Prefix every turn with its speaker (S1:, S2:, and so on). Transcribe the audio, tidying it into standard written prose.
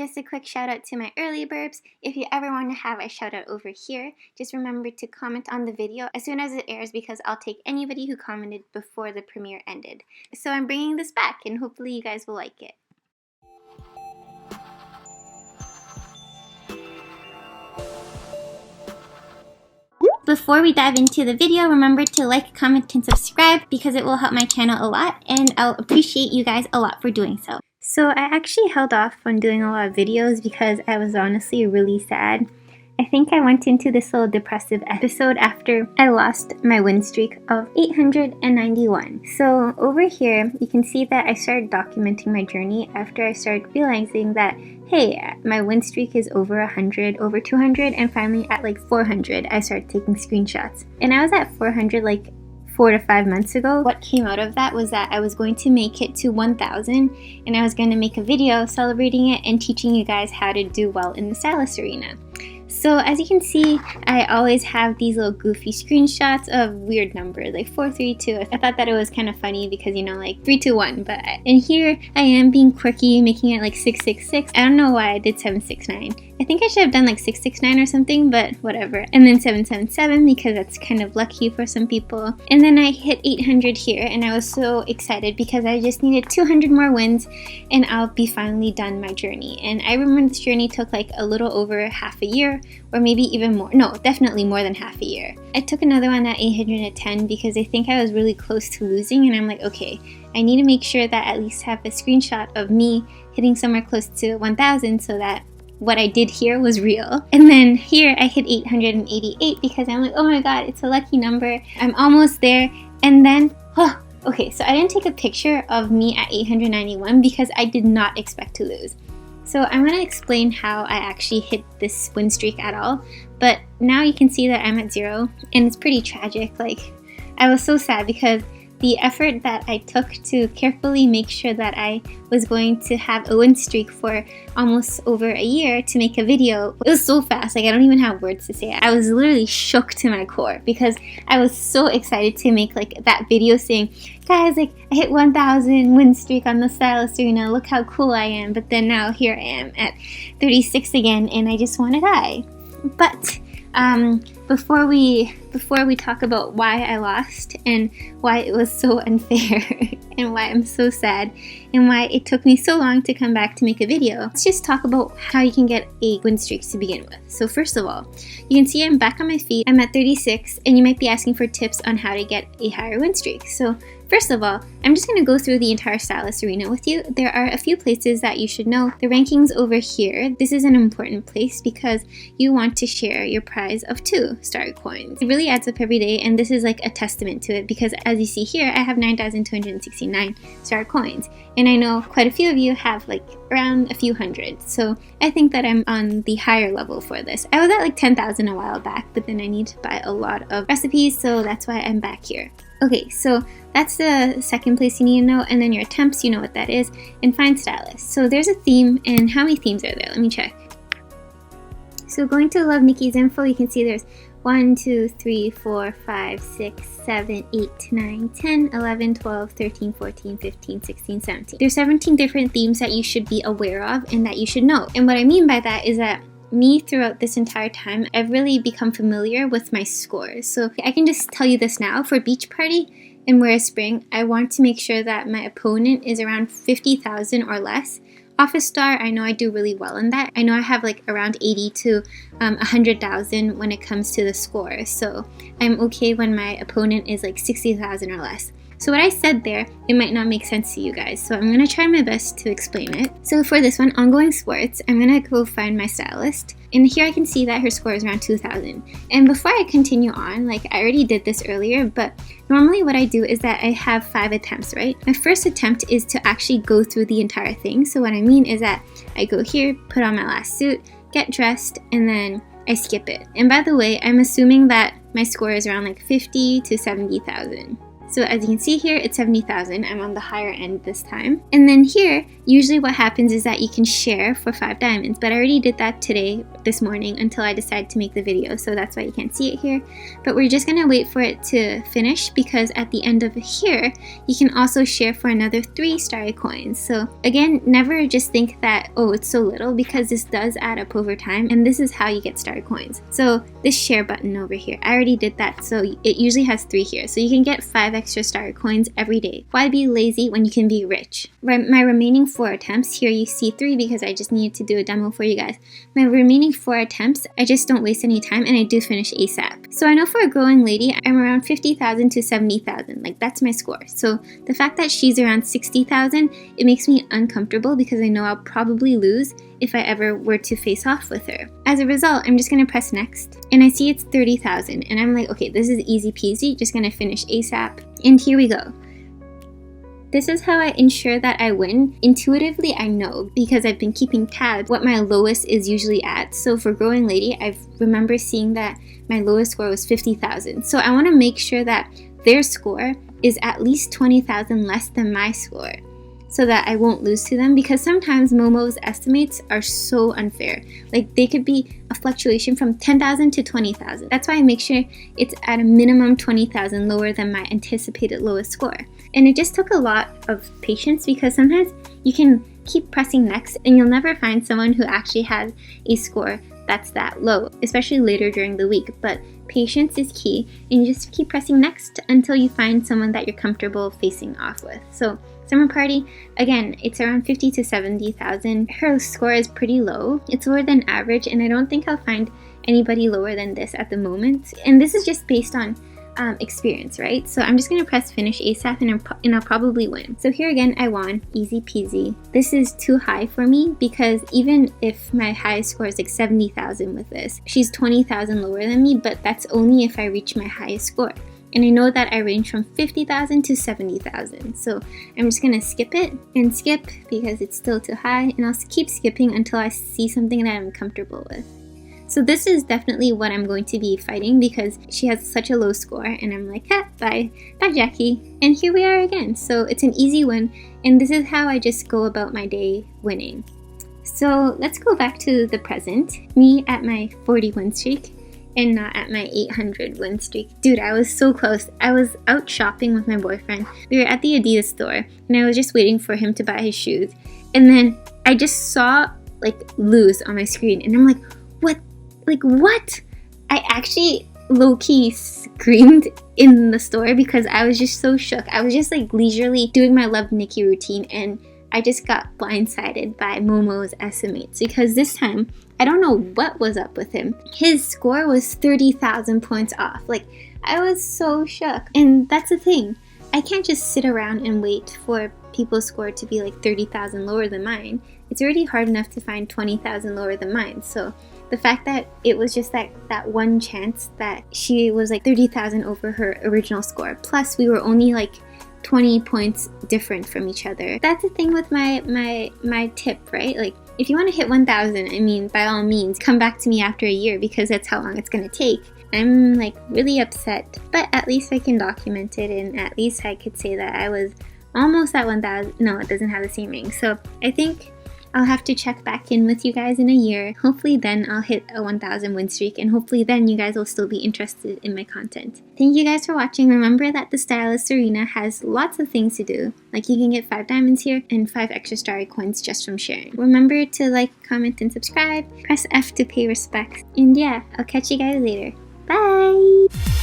S1: Just a quick shout out to my early burbs. If you ever want to have a shout out over here, just remember to comment on the video as soon as it airs because I'll take anybody who commented before the premiere ended. So I'm bringing this back and hopefully you guys will like it. Before we dive into the video, remember to like, comment, and subscribe because it will help my channel a lot and I'll appreciate you guys a lot for doing so. So I actually held off on doing a lot of videos because I was honestly really sad. I think I went into this little depressive episode after I lost my win streak of 891. So over here, you can see that I started documenting my journey after I started realizing that, hey, my win streak is over 100, over 200, and finally at like 400, I started taking screenshots. And I was at 400 like 4 to 5 months ago. What came out of that was that I was going to make it to 1,000 and I was going to make a video celebrating it and teaching you guys how to do well in the Stylist arena. So as you can see, I always have these little goofy screenshots of weird numbers like 432. I thought that it was kind of funny because, you know, like 321, but in here I am being quirky, making it like 666. I don't know why I did 769. I think I should have done like 669 or something, but whatever. And then 777 because that's kind of lucky for some people. And then I hit 800 here and I was so excited because I just needed 200 more wins and I'll be finally done my journey. And I remember this journey took like a little over half a year or maybe even more. No, definitely more than half a year. I took another one at 810 because I think I was really close to losing and I'm like, okay, I need to make sure that I at least have a screenshot of me hitting somewhere close to 1,000 so that what I did here was real. And then here I hit 888 because I'm like, oh my god, it's a lucky number. I'm almost there. And then, okay, so I didn't take a picture of me at 891 because I did not expect to lose. So I'm going to explain how I actually hit this win streak at all. But now you can see that I'm at 0 and it's pretty tragic. Like, I was so sad because the effort that I took to carefully make sure that I was going to have a win streak for almost over a year to make a video, it was so fast, like I don't even have words to say it. I was literally shook to my core because I was so excited to make like that video saying, guys, like I hit 1,000 win streak on the Stylist arena, look how cool I am. But then now here I am at 36 again and I just want to die. But before we talk about why I lost and why it was so unfair and why I'm so sad and why it took me so long to come back to make a video, let's just talk about how you can get a win streak to begin with. So first of all, you can see I'm back on my feet. I'm at 36 and you might be asking for tips on how to get a higher win streak. So first of all, I'm just going to go through the entire Stylist arena with you. There are a few places that you should know. The rankings over here, this is an important place because you want to share your prize of 2 star coins. It really adds up every day and this is like a testament to it because as you see here, I have 9,269 star coins. And I know quite a few of you have like around a few hundred. So I think that I'm on the higher level for this. I was at like 10,000 a while back, but then I need to buy a lot of recipes, so that's why I'm back here. Okay, so that's the second place you need to know, and then your attempts, you know what that is, and find Stylist. So there's a theme, and how many themes are there? Let me check. So going to Love Nikki's info, you can see there's 1, 2, 3, 4, 5, 6, 7, 8, 9, 10, 11, 12, 13, 14, 15, 16, 17. There's 17 different themes that you should be aware of and that you should know. And what I mean by that is that me throughout this entire time, I've really become familiar with my scores. So I can just tell you this now. For Beach Party and Where is Spring, I want to make sure that my opponent is around 50,000 or less. Office Star, I know I do really well in that. I know I have like around 80 to 100,000 when it comes to the score. So I'm okay when my opponent is like 60,000 or less. So what I said there, it might not make sense to you guys, so I'm going to try my best to explain it. So for this one, Ongoing Sports, I'm going to go find my Stylist. And here I can see that her score is around 2,000. And before I continue on, like I already did this earlier, but normally what I do is that I have 5 attempts, right? My first attempt is to actually go through the entire thing. So what I mean is that I go here, put on my last suit, get dressed, and then I skip it. And by the way, I'm assuming that my score is around like 50 to 70,000. So as you can see here, it's 70,000. I'm on the higher end this time. And then here, usually what happens is that you can share for 5 diamonds, but I already did that this morning until I decided to make the video. So that's why you can't see it here. But we're just gonna wait for it to finish, because at the end of here, you can also share for another 3 starry coins. So again, never just think that, oh, it's so little, because this does add up over time, and this is how you get starry coins. So this share button over here, I already did that, so it usually has 3 here. So you can get 5 extra starry coins every day. Why be lazy when you can be rich? My remaining 4 attempts, here you see 3 because I just needed to do a demo for you guys. My remaining 4 attempts, I just don't waste any time, and I do finish ASAP. So I know for a growing lady, I'm around 50,000 to 70,000. Like, that's my score. So the fact that she's around 60,000, it makes me uncomfortable because I know I'll probably lose if I ever were to face off with her. As a result, I'm just gonna press next, and I see it's 30,000, and I'm like, okay, this is easy peasy, just gonna finish ASAP. And here we go. This is how I ensure that I win. Intuitively, I know, because I've been keeping tabs what my lowest is usually at. So for growing lady, I remember seeing that my lowest score was 50,000. So I wanna make sure that their score is at least 20,000 less than my score, so that I won't lose to them, because sometimes Momo's estimates are so unfair. Like, they could be a fluctuation from 10,000 to 20,000. That's why I make sure it's at a minimum 20,000 lower than my anticipated lowest score. And it just took a lot of patience, because sometimes you can keep pressing next and you'll never find someone who actually has a score that's that low, especially later during the week. But patience is key, and you just keep pressing next until you find someone that you're comfortable facing off with. So Summer Party, again, it's around 50 to 70,000. Her score is pretty low. It's lower than average, and I don't think I'll find anybody lower than this at the moment. And this is just based on experience, right? So I'm just gonna press finish ASAP, and I'll probably win. So here again, I won, easy peasy. This is too high for me, because even if my highest score is like 70,000 with this, she's 20,000 lower than me, but that's only if I reach my highest score. And I know that I range from 50,000 to 70,000. So I'm just gonna skip it and skip because it's still too high, and I'll keep skipping until I see something that I'm comfortable with. So this is definitely what I'm going to be fighting, because she has such a low score, and I'm like, bye Jackie. And here we are again. So it's an easy win, and this is how I just go about my day winning. So let's go back to the present. Me at my 40 win streak, and not at my 800 win streak. Dude, I was so close. I was out shopping with my boyfriend. We were at the Adidas store, and I was just waiting for him to buy his shoes. And then I just saw like lose on my screen, and I'm like, what? Like, what? I actually low-key screamed in the store because I was just so shook. I was just like leisurely doing my Love Nikki routine, and I just got blindsided by Momo's estimates, because this time, I don't know what was up with him. His score was 30,000 points off. Like, I was so shook. And that's the thing. I can't just sit around and wait for people's score to be like 30,000 lower than mine. It's already hard enough to find 20,000 lower than mine. So the fact that it was just that one chance that she was like 30,000 over her original score, plus we were only like 20 points different from each other. That's the thing with my tip, right? Like, if you want to hit 1,000, I mean, by all means, come back to me after a year, because that's how long it's going to take. I'm like really upset, but at least I can document it, and at least I could say that I was almost at 1,000. No, it doesn't have the same ring. So I think I'll have to check back in with you guys in a year. Hopefully then I'll hit a 1,000 win streak, and hopefully then you guys will still be interested in my content. Thank you guys for watching. Remember that the Stylist Arena has lots of things to do. Like, you can get 5 diamonds here and 5 extra starry coins just from sharing. Remember to like, comment, and subscribe. Press F to pay respects. And yeah, I'll catch you guys later. Bye!